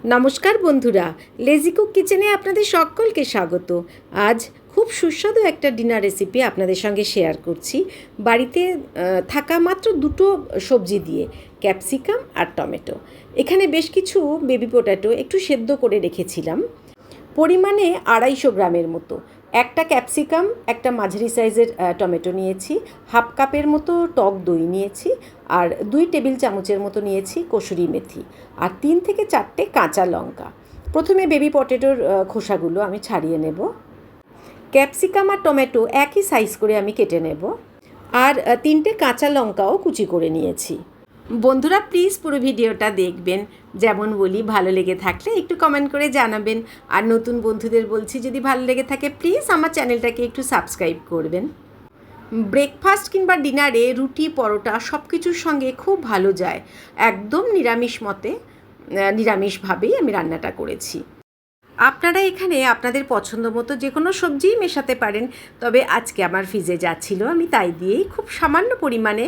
নমস্কার বন্ধুরা, lazy cook কিচেনে আপনাদের সকলকে স্বাগত। আজ খুব সুস্বাদু একটা ডিনার রেসিপি আপনাদের সঙ্গে শেয়ার করছি। বাড়িতে থাকা মাত্র দুটো সবজি দিয়ে, ক্যাপসিকাম আর টমেটো। এখানে বেশ কিছু বেবি পটেটো একটু সেদ্ধ করে রেখেছিলাম, পরিমাণে 250 গ্রামের মতো। একটা ক্যাপসিকাম, একটা মাঝারি সাইজের টমেটো নিয়েছি, হাফ কাপের মতো টক দই নিয়েছি, আর 2 টেবিল চামচের মতো নিয়েছি কসুরি মেথি, আর 3 থেকে 4টে কাঁচা লঙ্কা। প্রথমে বেবি পটেটোর খোসাগুলো আমি ছাড়িয়ে নেব। ক্যাপসিকাম আর টমেটো একই সাইজ করে আমি কেটে নেব, আর 3টে কাঁচা লঙ্কাও কুচি করে নিয়েছি। বন্ধুরা প্লিজ পুরো ভিডিওটা দেখবেন। যেমন বলি, ভালো লেগে থাকলে একটু কমেন্ট করে জানাবেন, আর নতুন বন্ধুদের বলছি যদি ভালো লেগে থাকে প্লিজ আমার চ্যানেলটাকে একটু সাবস্ক্রাইব করবেন। ব্রেকফাস্ট কিংবা ডিনারে রুটি, পরোটা সব কিছুর সঙ্গে খুব ভালো যায়। একদম নিরামিষভাবেই আমি রান্নাটা করেছি। আপনারা এখানে আপনাদের পছন্দ মতো যে কোনো সবজিই মেশাতে পারেন, তবে আজকে আমার ফ্রিজে যা ছিল আমি তাই দিয়েই খুব সামান্য পরিমাণে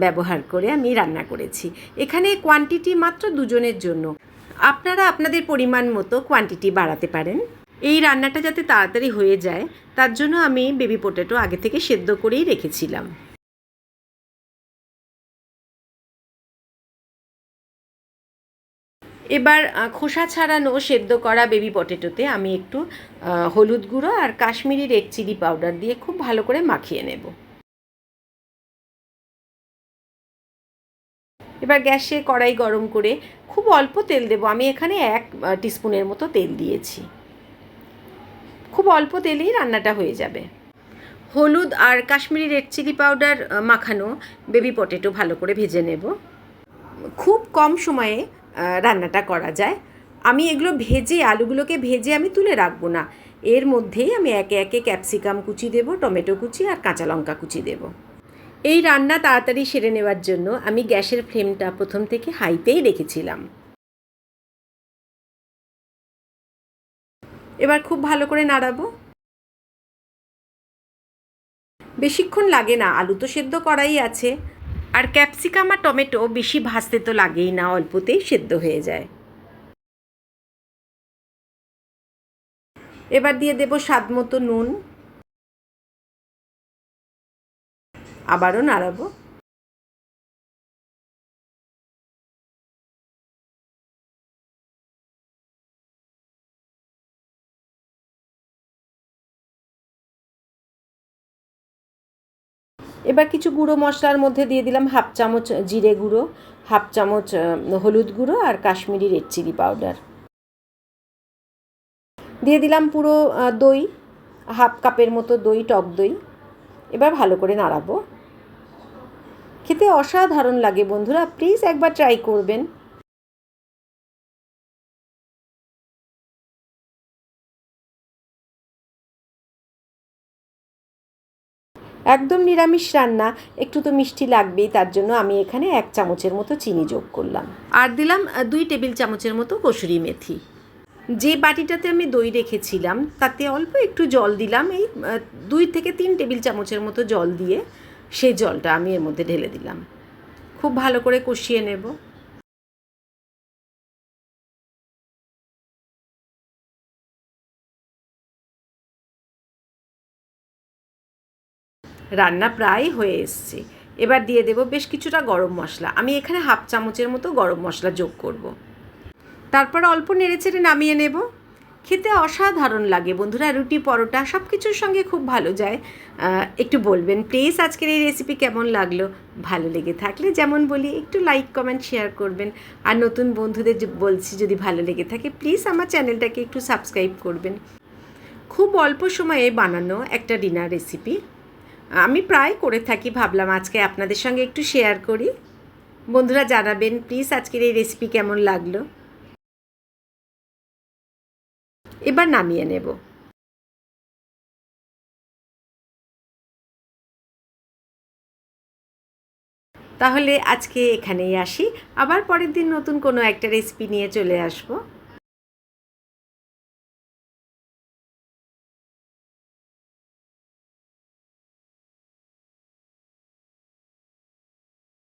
ব্যবহার করে আমি রান্না করেছি। এখানে কোয়ান্টিটি মাত্র দুজনের জন্য, আপনারা আপনাদের পরিমাণ মতো কোয়ান্টিটি বাড়াতে পারেন। এই রান্নাটা যাতে তাড়াতাড়ি হয়ে যায় তার জন্য আমি বেবি পটেটো আগে থেকে সেদ্ধ করেই রেখেছিলাম। এবার খোসা ছাড়ানো সেদ্ধ করা বেবি পটেটোতে আমি একটু হলুদ গুঁড়ো আর কাশ্মীরি রেড চিলি পাউডার দিয়ে খুব ভালো করে মাখিয়ে নেব। এবার গ্যাসে কড়াই গরম করে খুব অল্প তেল দেব। আমি এখানে 1 টিস্পুনের মতো তেল দিয়েছি। খুব অল্প তেলেই রান্নাটা হয়ে যাবে। হলুদ আর কাশ্মীরি রেড চিলি পাউডার মাখানো বেবি পটেটো ভালো করে ভেজে নেব। খুব কম সময়ে রান্নাটা করা যায়। আমি এগুলো ভেজে, আলুগুলোকে ভেজে আমি তুলে রাখবো না, এর মধ্যেই আমি একে একে ক্যাপসিকাম কুচি দেব, টমেটো কুচি আর কাঁচা লঙ্কা কুচি দেব। এই রান্না তাড়াতাড়ি সেরে নেওয়ার জন্য আমি গ্যাসের ফ্লেমটা প্রথম থেকে হাইতেই রেখেছিলাম। এবার খুব ভালো করে নাড়াবো। বেশিক্ষণ লাগে না, আলু তো সেদ্ধ করাই আছে, আর ক্যাপসিকাম আর টমেটো বেশি ভাজতে তো লাগেই না, অল্পতেই সেদ্ধ হয়ে যায়। এবার দিয়ে দেব স্বাদ মতো নুন, আবারও নাড়াবো। এবার কিছু গুঁড়ো মশলার মধ্যে দিয়ে দিলাম হাফ চামচ জিরে গুঁড়ো, হাফ চামচ হলুদ গুঁড়ো আর কাশ্মীরি রেড চিলি পাউডার। দিয়ে দিলাম পুরো দই, হাফ কাপের মতো দই, টক দই। এবার ভালো করে নাড়াবো। খেতে অসাধারণ লাগে বন্ধুরা, প্লিজ একবার ট্রাই করবেন। একদম নিরামিষ রান্না, একটু তো মিষ্টি লাগবেই, তার জন্য আমি এখানে 1 চামচের মতো চিনি যোগ করলাম, আর দিলাম 2 টেবিল চামচের মতো কসুরি মেথি। যে বাটিটাতে আমি দই রেখেছিলাম তাতে অল্প একটু জল দিলাম, এই 2 থেকে 3 টেবিল চামচের মতো জল দিয়ে সেই জলটা আমি এর মধ্যে ঢেলে দিলাম। খুব ভালো করে কষিয়ে নেব। রান্না প্রায় হয়ে এসছে। এবার দিয়ে দেব বেশ কিছুটা গরম মশলা। আমি এখানে হাফ চামচের মতো গরম মশলা যোগ করব। তারপর অল্প নেড়েচেড়ে নামিয়ে নেব। খেতে অসাধারণ লাগে বন্ধুরা, রুটি, পরোটা সব কিছুর সঙ্গে খুব ভালো যায়। একটু বলবেন প্লিজ আজকের এই রেসিপি কেমন লাগলো। ভালো লেগে থাকলে যেমন বলি একটু লাইক, কমেন্ট, শেয়ার করবেন, আর নতুন বন্ধুদের বলছি যদি ভালো লেগে থাকে প্লিজ আমার চ্যানেলটাকে একটু সাবস্ক্রাইব করবেন। খুব অল্প সময়ে বানানো একটা ডিনার রেসিপি, আমি প্রায় করে থাকি, ভাবলাম আজকে আপনাদের সঙ্গে একটু শেয়ার করি। বন্ধুরা জানাবেন প্লিজ আজকের এই রেসিপি কেমন লাগলো। এবার নামিয়ে নেব। তাহলে আজকে এখানেই আসি, আবার পরের দিন নতুন কোনো একটা রেসিপি নিয়ে চলে আসবো।